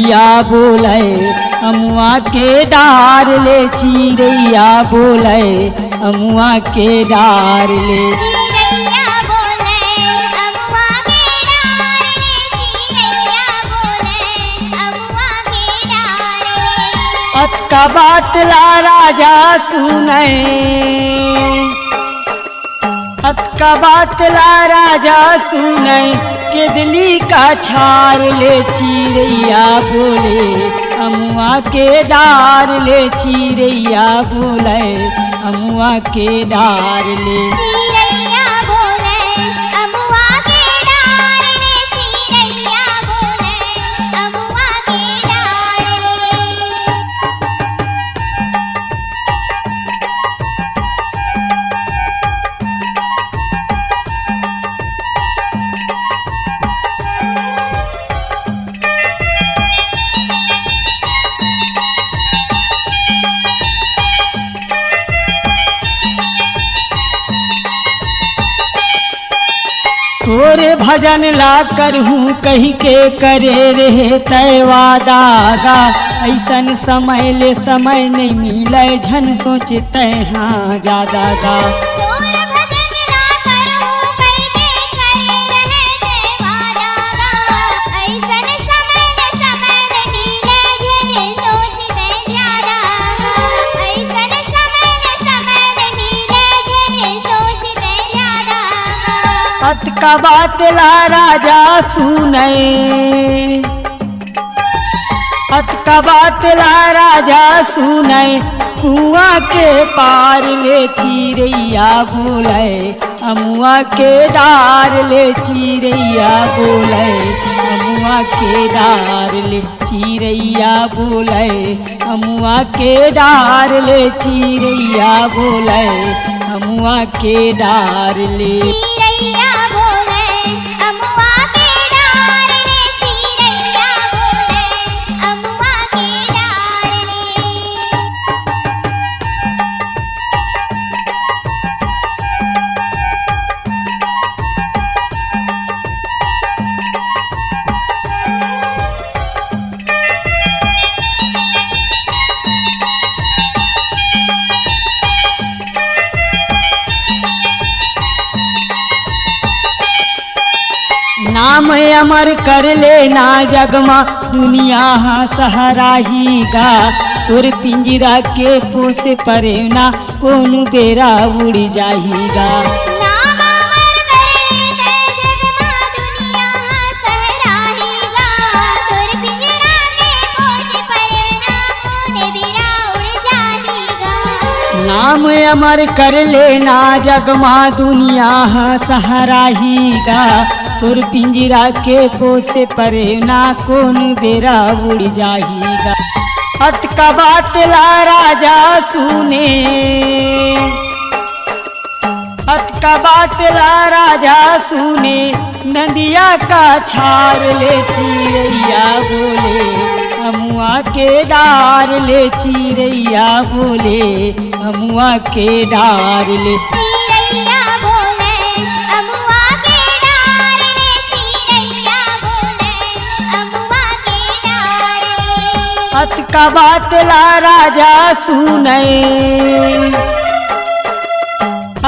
चिरैया बोले अमुआ के डार ले, चिरैया बोले अमुआ के डार ले। अतका बात ला राजा सुने, अतका बात ला राजा सुने, केदली का छार ले, चिरैया बोले अमुआ के डार ले, चिरैया बोले अमुआ के डार ले। तोरे भजन ला करहूँ कही के करे रहे तय वादा गा, ऐसन समय ले समय नहीं मिले झन सोचते हाँ ज्यादा गा। अतका बात ला राजा सुने, अतका बात ला राजा सुने, कुआं के पार ले, चिरैया बोले अमुआ के डार ले, चिरैया बोले अमुआ के डार ले, चिरैया बोले अमुआ के डार ले, चिरैया बोले अमुआ के डार ले। नाम अमर कर लेना जगमा दुनिया हाँ सहाराही गा, तोर पिंजरा के पोस परे ना कौन बेरा उड़ जाहीगा। नाम अमर कर लेना जगमा दुनिया हाँ सहाराहीगा, तोर पिंजरा के पोसे परे ना कौन बेरा उड़ जाहीगा। अतका बात ला राजा सुने, अतका बात ला राजा सुने, नदिया का छार ले, चिरैया बोले अमुआ के डार ले, चिरैया बोले अमुआ के डार ले। अतका बात ला राजा सुने,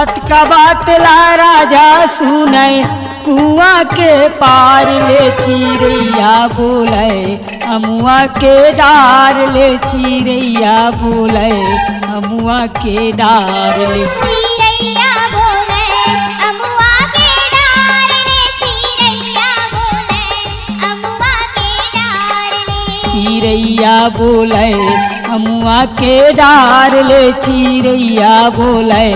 अतका बात ला राजा सुने, कुआं के पार ले, चिरैया बोले अमुआ के डार ले, चिरैया बोले अमुआ के डार ले। चिरैया बोले अमुआ के डार ले, चिरैया बोले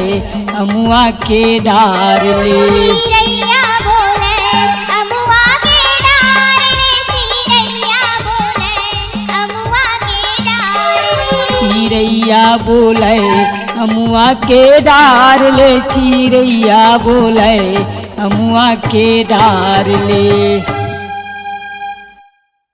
अमुआ के डार ले। चिरैया बोले अमुआ के डार ले, चिरैया बोले अमुआ के डार ले।